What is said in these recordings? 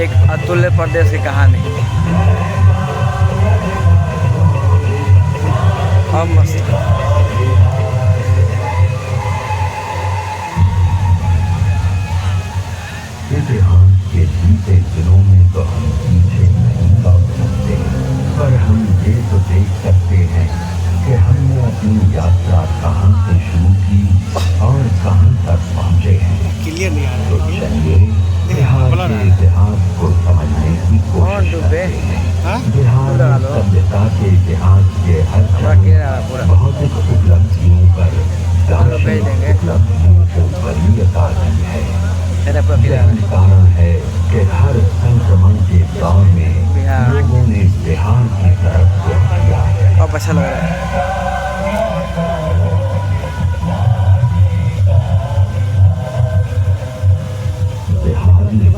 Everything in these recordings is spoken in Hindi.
एक अतुल्य प्रदेश की कहानी। अब मस्त इतिहास के बीते दिनों में तो हम पीछे नहीं लौट सकते, पर हम ये तो देख सकते हैं कि हमने अपनी यात्रा कहाँ से शुरू की और कहाँ तक पहुँचे हैं। क्लियर नहीं आ रहा तो चलिए बिहार के इतिहास को समझने की कोशिश करते हैं। बिहार में सभ्यता के इतिहास के हर भौतिक उपलब्धियों पर दार्शनिक उपलब्धियों को वरीयता दी है। यही कारण है कि हर संक्रमण के दौर में लोगों ने बिहार की तरफ रुख किया। अब अच्छा लग रहा है। बिहार ने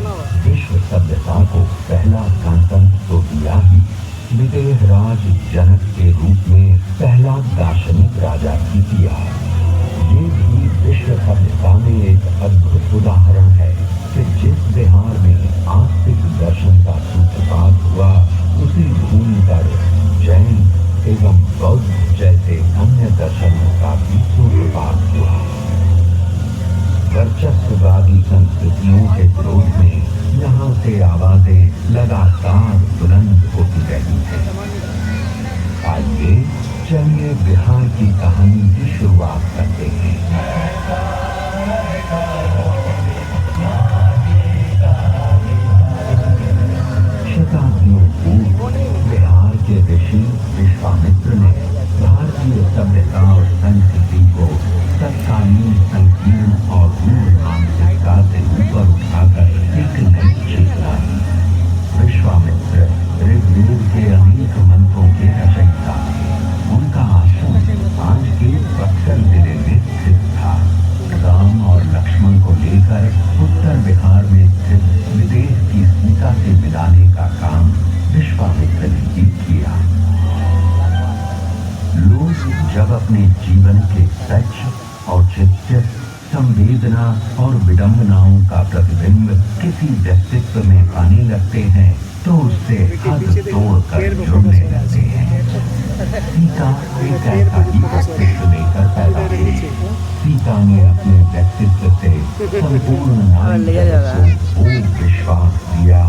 विश्व सभ्यता को पहला गणतंत्र तो दिया ही, विदेह राज जनक के रूप में पहला दार्शनिक राजा भी दिया। ये भी विश्व सभ्यता में एक अद्भुत उदाहरण है कि जिस बिहार में आस्तिक दर्शन का सूत्रपात हुआ, उसी भूमि पर जैन एवं बौद्ध जैसे अन्य दर्शनों का भी सूत्रपात हुआ। वर्चस्ववादी संस्कृतियों के विरोध में यहाँ से आवाजें लगातार बुलंद होती रही हैं। आइए चलिए बिहार की कहानी की शुरुआत करते हैं। शताब्दियों पूर्व बिहार के ऋषि विश्वामित्र ने भारतीय सभ्यता और संस्कृति को तत्कालीन संकीर्ण और रूढ़ मानसिकता से ऊपर उठाकर एक नई चेतना दी। विश्वामित्र ऋग्वेद के अनेक मंत्रों के रचयिता थे। उनका आश्रम आज के बक्सर जिले में स्थित था। राम और लक्ष्मण को लेकर उत्तर बिहार में स्थित विदेश की सीता से मिलाने का काम विश्वामित्र ने ही किया। लोग जब अपने जीवन के सच, औचित्य, संवेदना और विडंबनाओं का प्रतिबिंब किसी व्यक्तित्व में पाने लगते हैं तो उससे हद तोड़कर जुड़ने लगते हैं। सीता एक ऐसा ही व्यक्तित्व लेकर पैदा हुई। सीता ने अपने व्यक्तित्व से संपूर्ण नारी को विश्वास दिया,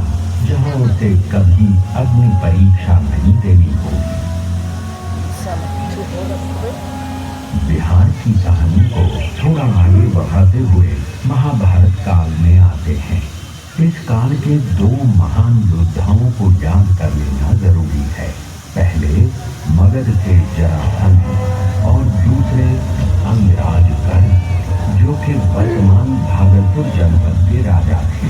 जहाँ उसे कभी अग्नि परीक्षा नहीं देनी होगी। बिहार की कहानी को थोड़ा आगे बढ़ाते हुए महाभारत काल में आते हैं। इस काल के दो महान योद्धाओं को याद कर लेना जरूरी है। पहले मगध के जरासंध और दूसरे अंगराज कर्ण, जो कि वर्तमान भागलपुर जनपद के राजा थे।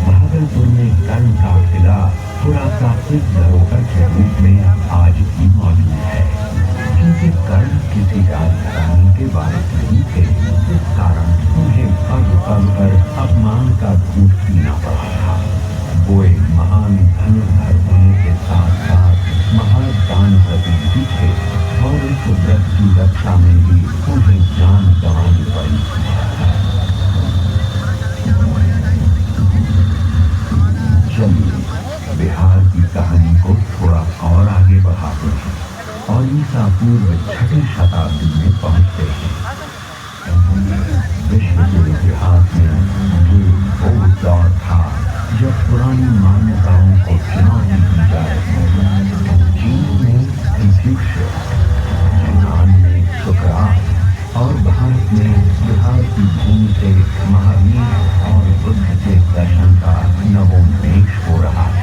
भागलपुर में कर्ण का किला पुरातात्विक धरोहर के रूप में आज भी मौजूद है। क्योंकि कर्ण किसी राजघराने के वारिस नहीं थे, इस कारण उन्हें पग पग पर अपमान का घूंट पीना पड़ा था। वो एक महान धनुर्धर होने के साथ साथ महान दानपति भी थे और इस व्रत की रक्षा में भी उन्हें जान गंवानी पड़ी। चलिए बिहार की कहानी को थोड़ा और आगे बढ़ाते हैं और ईसा पूर्व 6वीं शताब्दी में पहुंचते हैं। विश्व के इतिहास में ये वो दौर था जब पुरानी मान्यताओं को चुनौती दी जा रही थी। चीन में कंफ्यूशियस, यूनान में सुकरात और भारत में बिहार की भूमि से महावीर और बुद्ध के दर्शन का नवोन्मेष हो रहा है।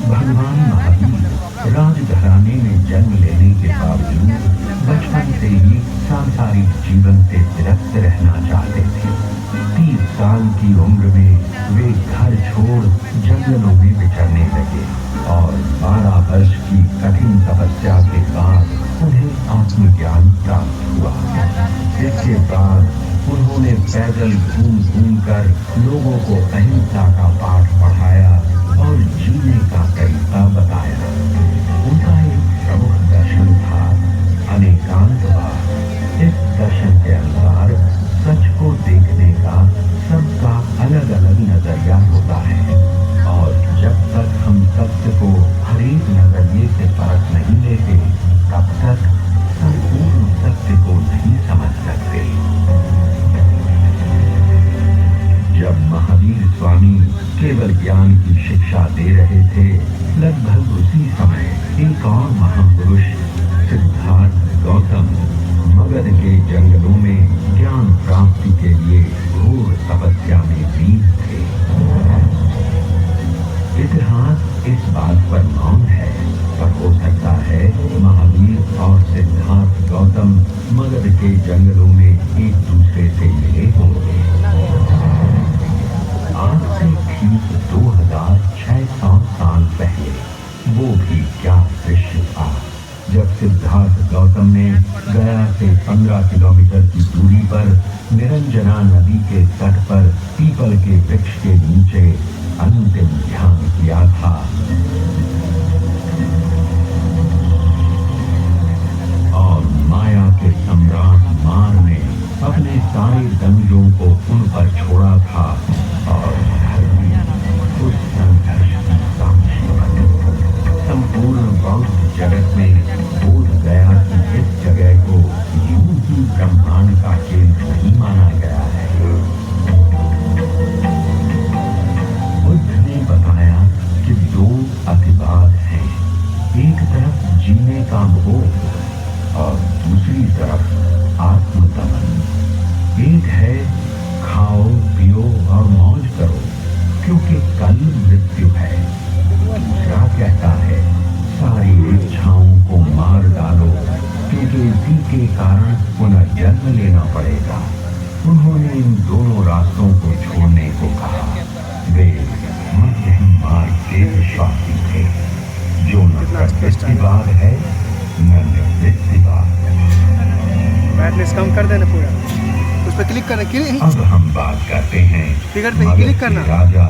भगवान महावीर राजघराने में जन्म लेने के बावजूद बचपन से ही सांसारिक जीवन से विरक्त रहना चाहते थे। 30 साल की उम्र में वे घर छोड़ जंगलों में विचरने लगे और 12 वर्ष की कठिन तपस्या के बाद उन्हें आत्मज्ञान प्राप्त हुआ। इसके बाद उन्होंने पैदल घूम घूम कर लोगों को अहिंसा का पाठ पढ़ाया और जीने का तरीका बताया। उनका एक प्रमुख दर्शन था अनेकांतवाद। इस दर्शन के अनुसार सच को देखने का सबका अलग अलग नजरिया होता है और जब तक हम सत्य को हर एक नजरिए से परख नहीं लेते तब तक संपूर्ण सत्य को नहीं समझ सकते। जब महावीर स्वामी केवल ज्ञान की शिक्षा दे रहे थे, लगभग उसी समय एक और महापुरुष सिद्धार्थ गौतम मगध के जंगलों में ज्ञान प्राप्ति के लिए घोर तपस्या में लीन थे। इतिहास इस बात पर मौन है, पर हो सकता है महावीर और सिद्धार्थ गौतम मगध के जंगलों में एक दूसरे से मिले होंगे। आज से ठीक 2600 साल पहले वो भी क्या दृश्य था जब सिद्धार्थ गौतम ने गया से 15 किलोमीटर की दूरी पर निरंजना नदी के तट पर पीपल के वृक्ष के नीचे अंतिम ध्यान किया था। और माया के सम्राट मार ने अपने सारे दंगों को उन पर छोड़ा था और धरती उस संघर्ष की साक्षी बनी। संपूर्ण बौद्ध जगत में बोध गया कि इस जगह को यूं ही ब्रह्मांड का केंद्र नहीं माना गया है। बुद्ध ने बताया कि दो अतिवाद हैं, एक तरफ जीने का मोह और दूसरी तरफ आत्मदमन। एक है खाओ पियो और मौज करो क्योंकि कल मृत्यु है। दूसरा कहता है सारी इच्छाओं को मार डालो क्योंकि इसी के कारण पुनर्जन्म लेना पड़ेगा। उन्होंने इन दोनों रास्तों को छोड़ने को कहा। वे मध्यम मार्ग के विश्वासी थे, जो न प्रवृत्तिवाद है न निवृत्तिवाद। ब्राइटनेस कम कर देना पूरा, उस पर क्लिक करना। अब हम बात करते हैं फिगर पे क्लिक करना, राजा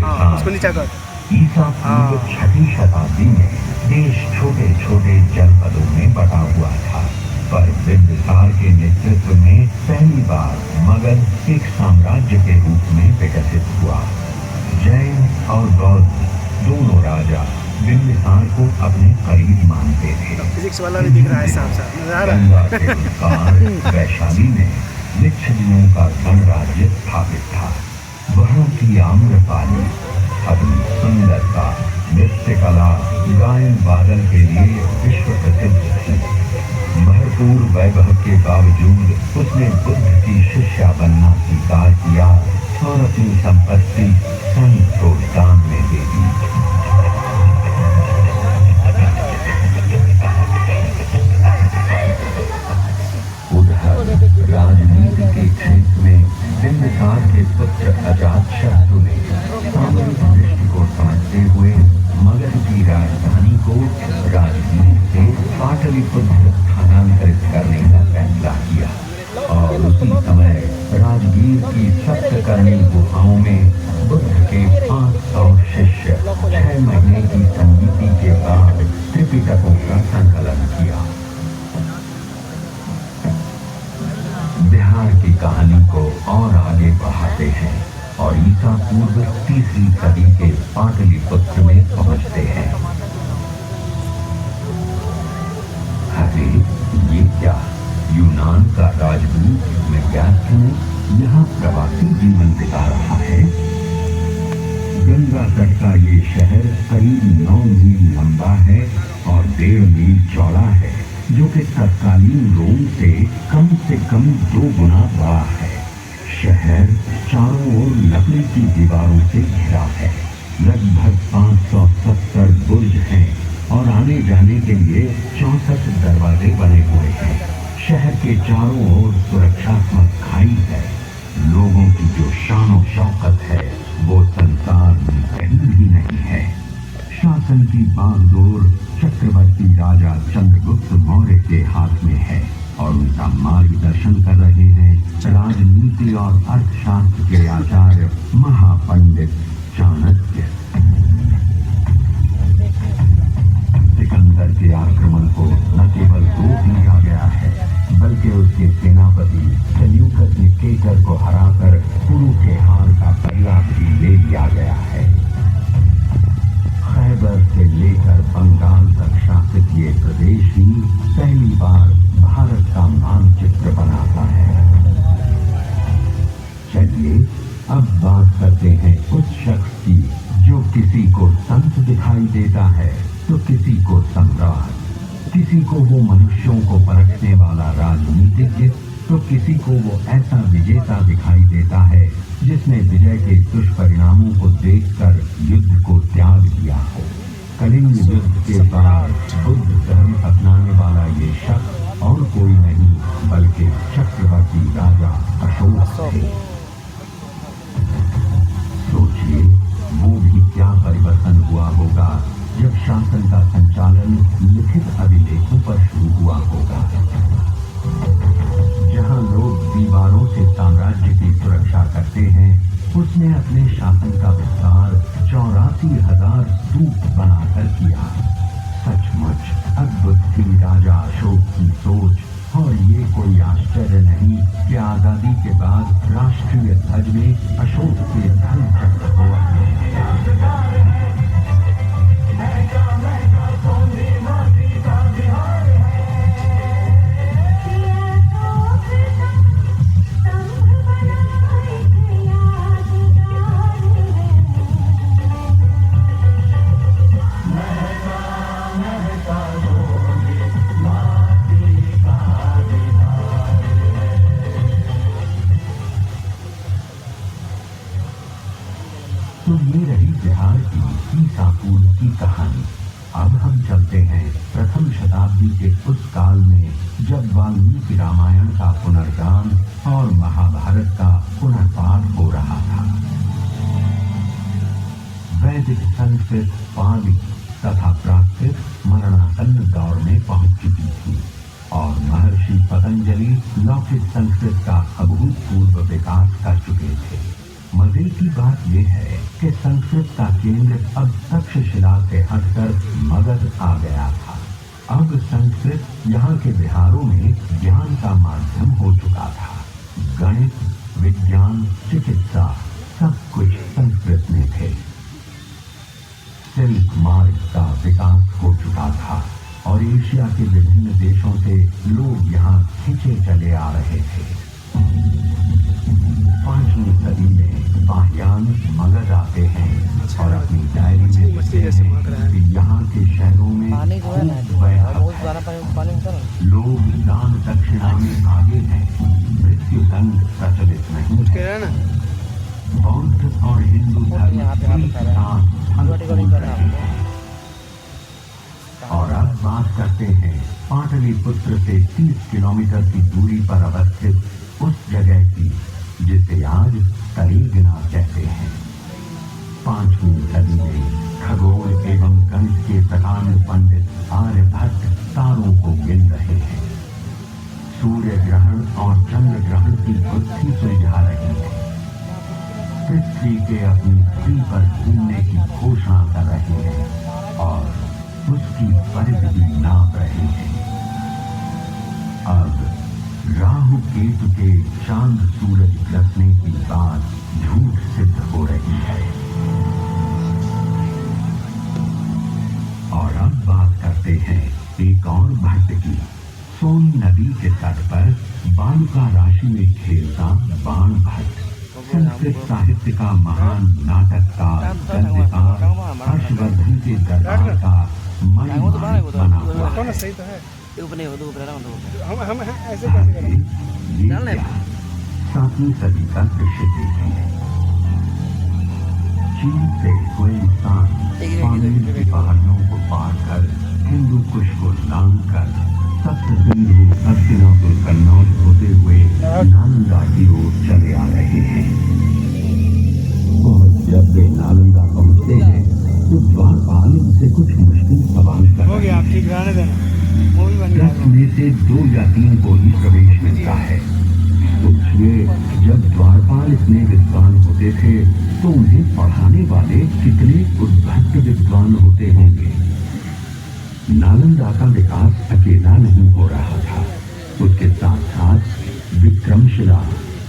हाँ उसको नीचा कर। ईसा पूर्व 6वीं शताब्दी में देश छोटे छोटे जनपदों में बटा हुआ था, पर बिंबिसार के नेतृत्व में पहली बार मगध एक साम्राज्य के रूप में विकसित हुआ। जैन और बौद्ध दोनों राजा बिंबिसार को अपने करीब मानते थे। फिजिक्स वाला भी दिख रहा है साफ साफ नजर आ रहा है। वैशाली में लिच्छवियों का गणराज्य स्थापित था। वहाँ की आम्रपाली अपनी सुंदरता, नृत्य कला, गायन वादन के लिए विश्व प्रसिद्ध थी। भरपूर वैभव के बावजूद उसने बुद्ध की शिष्या बनना स्वीकार किया और अपनी संपत्ति संत को दान में दे दी। उधर राजनीति के क्षेत्र में बिंबिसार के पुत्र अजातशत्रु ने सामरिक दृष्टि को समझते हुए मगध की राजधानी को राजगीर से पाटलिपुत्र स्थानांतरित करने का फैसला किया और उसी समय राजगीर की सप्तकर्णी गुफाओं में बुद्ध के 500 शिष्य 6 महीने की संगीति के बाद त्रिपिटकों का संकलन किया। बिहार की कहानी को और आगे बढ़ाते हैं और ईसा पूर्व 3वीं सदी के पाटलिपुत्र में पहुंचते हैं। अरे ये क्या, यूनान का राजदूत मेगास्थनीस यहाँ प्रवासी जीवन बिता रहा है। गंगा तट का ये शहर करीब 9 मील लंबा है और 1.5 मील चौड़ा है, जो कि तत्कालीन रोम से कम 2 गुना बड़ा है। शहर चारों ओर लकड़ी की दीवारों से घिरा है। लगभग 570 बुर्ज हैं और आने जाने के लिए 64 दरवाजे बने हुए हैं। शहर के चारों ओर सुरक्षात्मक खाई है। लोगों की जो शान और शौकत है वो संसार में कहीं भी नहीं है। शासन की बागडोर चक्रवर्ती राजा चंद्रगुप्त मौर्य के हाथ में है और उनका का मार्गदर्शन कर रहे हैं राजनीति और अर्थशास्त्र के आचार्य महापंडित चाणक्य। सिकंदर के आक्रमण को न केवल रोक लिया गया है, बल्कि उसके सेनापति सेल्यूकस निकेटर को हराकर कुरु के हार का बदला भी ले लिया गया है। खैबर से लेकर बंगाल तक शासित ये प्रदेश ही पहली बार भारत का मानचित्र बनाता है। चलिए अब बात करते हैं उस शख्स की जो किसी को संत दिखाई देता है तो किसी को सम्राट, किसी को वो मनुष्यों को परखने वाला राजनीतिज्ञ तो किसी को वो ऐसा विजेता दिखाई देता है जिसने विजय के दुष्परिणामों को देखकर युद्ध को त्याग दिया हो। कलिंग युद्ध के बाद बुद्ध धर्म अपनाने वाला ये शख्स और कोई नहीं बल्कि चक्रवर्ती राजा अशोक थे। सोचिए वो भी क्या परिवर्तन हुआ होगा जब शासन का संचालन लिखित अभिलेखों पर शुरू हुआ होगा। जहां लोग दीवारों से साम्राज्य की सुरक्षा करते हैं, उसने अपने शासन का विस्तार 84,000 स्तूप बनाकर किया। सचमुच अद्भुत थी राजा अशोक की सोच और ये कोई आश्चर्य नहीं कि आजादी के बाद राष्ट्रीय ध्वज में अशोक के धर्म चक्र को तो ये रही बिहार की ईसा पूर्व की कहानी। अब हम चलते हैं प्रथम शताब्दी के उस काल में जब वाल्मीकि रामायण का पुनर्गान और महाभारत का पुनर्पाठ हो रहा था। वैदिक संस्कृत, पाली तथा प्राकृत मरणासन्न दौर में पहुंच चुकी थी और महर्षि पतंजलि लौकिक संस्कृत का अभूतपूर्व विकास कर चुके थे। मजे की बात यह है कि संस्कृत का केंद्र अब तक्षशिला से हटकर मगध आ गया था। अब संस्कृत यहाँ के बिहारों में ज्ञान का माध्यम हो चुका था। गणित, विज्ञान, चिकित्सा सब कुछ संस्कृत में थे। सिल्क मार्ग का विकास हो चुका था और एशिया के विभिन्न देशों से लोग यहाँ खींचे चले आ रहे थे। 5वीं सदी में बाह्यान मगध आते हैं और अपनी डायरी में लिखते हैं कि यहाँ के शहरों में लोग दान दक्षिणा में आगे हैं, मृत्यु दंड प्रचलित नहीं। बौद्ध और हिंदू धर्म एक साथ फल रहे हैं। और अब बात करते हैं पाटलिपुत्र से 30 किलोमीटर की दूरी पर अवस्थित उस जगह की जिसे आज तरीगना कहते हैं। 5वीं सदी में खगोल एवं गणित के प्रकांड पंडित आर्यभट्ट तारों को गिन रहे हैं। सूर्य ग्रहण और चंद्र ग्रहण की बुद्धि सुलझा रही है। पृथ्वी के अपनी धुरी पर घूमने की घोषणा कर रहे हैं और उसकी परिधि नाप रहे हैं। अब राहु केतु के चांद सूरज ग्रसने की बात झूठ सिद्ध हो रही है। और अब बात करते हैं एक और भट्ट की। सोन नदी के तट पर बालुका राशि में खेलता बाण भट्ट संस्कृत साहित्य का महान नाटककार, गद्यकार, हर्षवर्धन के दरबार का महिमानित बना हुआ है। हम ऐसे कैसे करें? 7वीं सदी का दृश्य देखें। चीन से कोई इंसान पानी की पहाड़ियों को पार कर हिंदू कुश को लांग कर सप्त सिंधु हस्तिनापुर कन्नौज होते हुए नालंदा की ओर चले आ रहे हैं। और जब वे नालंदा पहुंचते हैं तो द्वारपाल उनसे कुछ मुश्किल सवाल कर हो गया, आप ठीक रहने देना। में से 2 या 3 को ही प्रवेश होता है। सोचिए, जब द्वारपाल इतने विद्वान होते थे तो उन्हें पढ़ाने वाले कितने उद्भट विद्वान होते होंगे। नालंदा का विकास अकेला नहीं हो रहा था, उसके साथ साथ विक्रमशिला,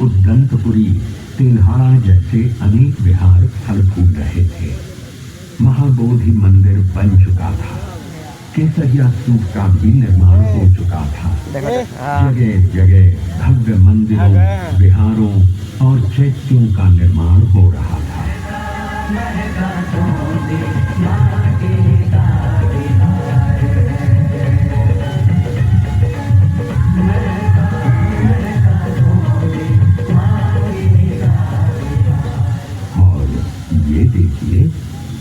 उद्दंतपुरी, तेल्हाड़ा जैसे अनेक विहार फल फूल रहे थे। महाबोधि मंदिर बन चुका था, केसरिया स्तूप का भी निर्माण हो चुका था। जगह जगह भव्य मंदिरों, विहारों और चैत्यों का निर्माण हो रहा था। और ये देखिए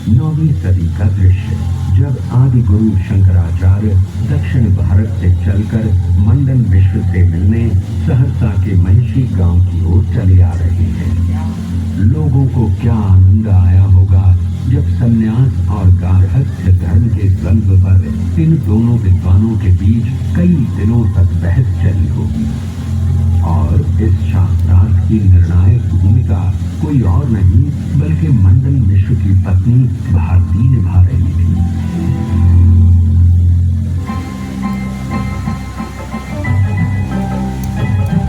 9वीं सदी का दृश्य, जब आदि गुरु शंकराचार्य दक्षिण भारत से चलकर मंडन मिश्र से मिलने सहरसा के महिषी गांव की ओर चले आ रहे हैं। लोगों को क्या आनंद आया होगा जब सन्यास और गार्हस्थ्य धर्म के द्वंद्व पर इन दोनों विद्वानों के बीच कई दिनों तक बहस चली होगी। और इस शास्त्रार्थ की निर्णायक भूमिका कोई और नहीं बल्कि मंडन मिश्र की पत्नी भारती निभा रही थी।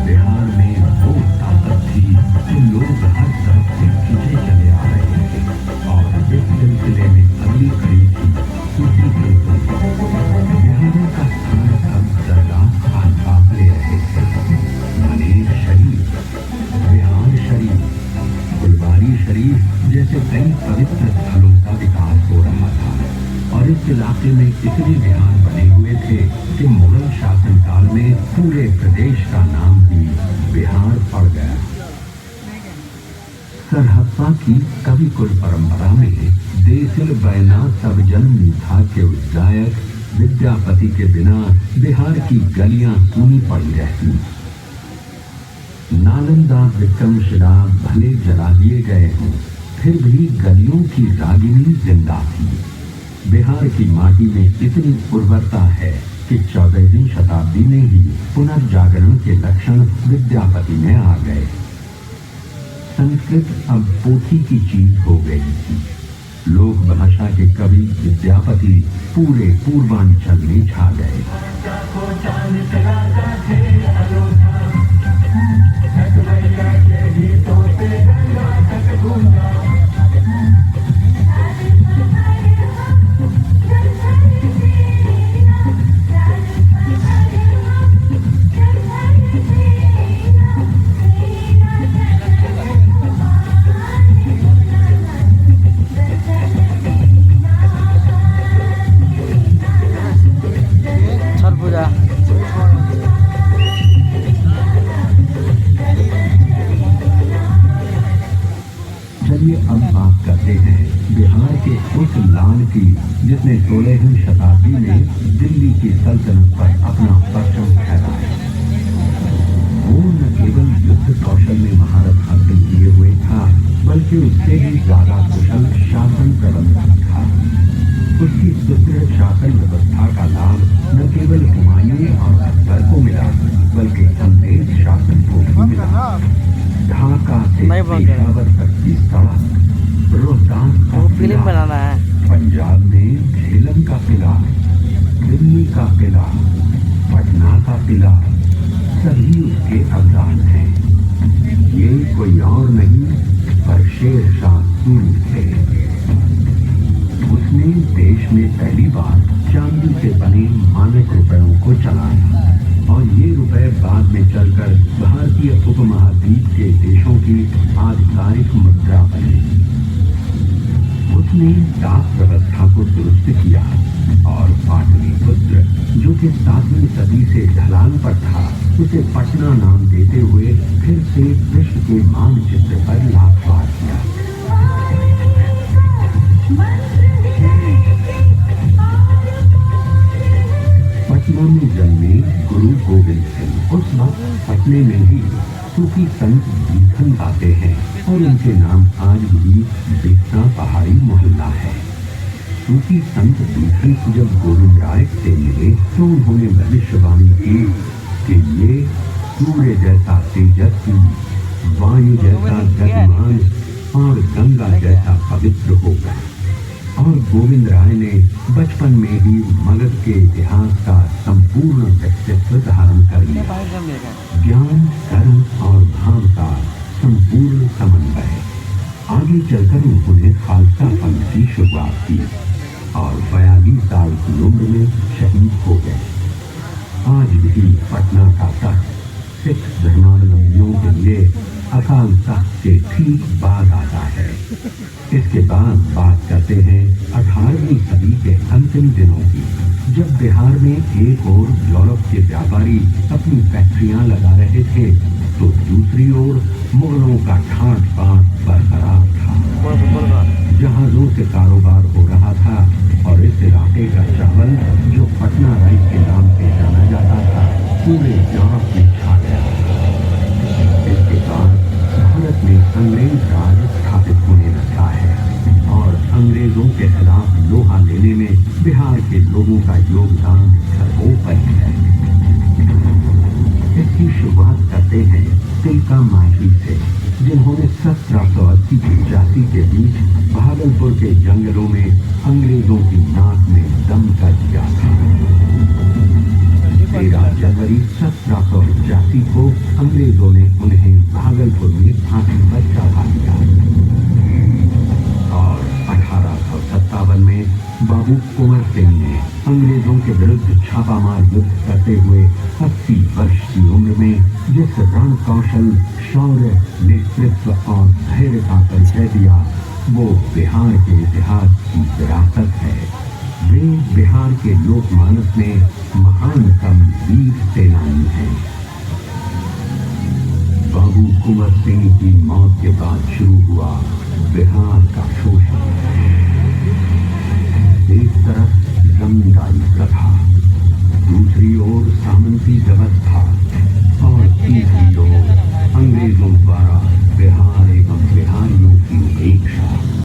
बिहार में वो ताकत थी कि लोग हर तरफ से खींचे चले आ रहे थे और इस सिलसिले में अगली खड़ी थी सूफी संस्कृति। बिहारों का स्थान अब दरगाह आसपास ले रहे थे। मनेर शरीफ, बिहार शरीफ, फुलवारी शरीफ जैसे कई पवित्र स्थलों का विकास हो रहा था और इस इलाके में इतने विहार बने हुए थे कि मुगल शासनकाल में पूरे प्रदेश का नाम भी बिहार पड़ गया। सरहप्पा की कविकुल परंपरा में देसिल बैना सब जन मीठा के उद्गायक विद्यापति के बिना बिहार की गलियां सूनी पड़ी रहती। नालंदा, विक्रमशिला भले जला दिए गए हों, फिर भी गलियों की रागिनी जिंदा थी। बिहार की माटी में इतनी उर्वरता है कि 14वीं शताब्दी में ही पुनर्जागरण के लक्षण विद्यापति में आ गए। संस्कृत अब पोथी की चीज हो गई थी। लोक भाषा के कवि विद्यापति पूरे पूर्वांचल में छा गए। छठ पूजा चलिए अब बात करते हैं बिहार के उस लाल की जिसने 16वीं शताब्दी में दिल्ली की सल्तनत पर अपना परचम फहराया। वो न केवल युद्ध कौशल में महारत हासिल किए हुए था बल्कि उससे भी ज्यादा कुशल शासन प्रबंधन था। उसकी सुदृढ़ शासन व्यवस्था का लाभ न केवल हुमायूं और अकबर को मिला बल्कि अंग्रेज शासन को भी मिला। ढाका से पेशावर तक की सड़क, रोहतास का फिल्म बनाना है, पंजाब में झेलम का किला, दिल्ली का किला, पटना का किला, सभी उसके अवदान हैं। ये कोई और नहीं पर शेर शाह सूरी थे। उसने देश में पहली बार चांदी से बने मानक रुपयों को चलाया और ये रुपए बाद में चलकर भारतीय उपमहाद्वीप के देशों की आधिकारिक मुद्रा बने। उसने डाक व्यवस्था को दुरुस्त किया और पाटलिपुत्र जो कि 7वीं सदी से ढलान पर था उसे पटना नाम देते हुए फिर से विश्व के मानचित्र पर लाभपार किया। पटना में जन्मे गुरु गोविंद सिंह उस वक्त पटने में ही सूफी संत बीखन आते हैं और उनके नाम आज भी बिस्सा पहाड़ी मोहल्ला है। सूफी संत बीखन जब गोविंद राय से मिले तो उन्होंने भविष्यवाणी की कि ये सूर्य जैसा तेजस्वी, वायु जैसा गतिमान और गंगा जैसा पवित्र हो गए। और गोविंद राय ने बचपन में ही मगध के इतिहास का संपूर्ण व्यक्तित्व धारण कर लिया। ज्ञान, कर्म और भाव का संपूर्ण समन्वय। आगे चलकर उन्होंने खालसा पंथ की शुरुआत की और 42 साल की उम्र में शहीद हो गए। आज भी पटना का तख्त सिख धर्मावलंबियों के लिए अकाल तख्त के ठीक बाद आता है। इसके बाद बात करते हैं 18वीं सदी के अंतिम दिनों की, जब बिहार में एक ओर यूरोप के व्यापारी अपनी फैक्ट्रियां लगा रहे थे तो दूसरी ओर मुगलों का ठाट बाट बरकरार था। जहाजों से कारोबार हो रहा था और इस इलाके का चावल जो पटना राइस के नाम से जाना जाता था पूरे यूरोप में छा गया। इसके बाद भारत में अंग्रेज राज स्थापित होने लगा है और अंग्रेजों के खिलाफ लोहा लेने में बिहार के लोगों का योगदान सर्वोपरि है। इसकी शुरुआत करते हैं तिलका मांझी से, जिन्होंने 1780 की जाति के बीच भागलपुर के जंगलों में अंग्रेजों की नाक में दम कर दिया था। 13 जनवरी 1781 को अंग्रेजों ने उन्हें भागलपुर में फांसी पर चढ़ा दिया और 1857 में बाबू कुंवर सिंह ने अंग्रेजों के विरुद्ध छापामार युद्ध करते हुए 80 वर्ष की उम्र में जिस रण कौशल, शौर्य, नेतृत्व और धैर्य का परिचय दिया वो बिहार के इतिहास की विरासत है। वे बिहार के लोकमानस में महानतम वीर सेनानी हैं। बाबू कुंवर सिंह की मौत के बाद शुरू हुआ बिहार का शोषण। एक तरफ जमींदारी प्रथा, दूसरी ओर सामंती व्यवस्था और तीसरी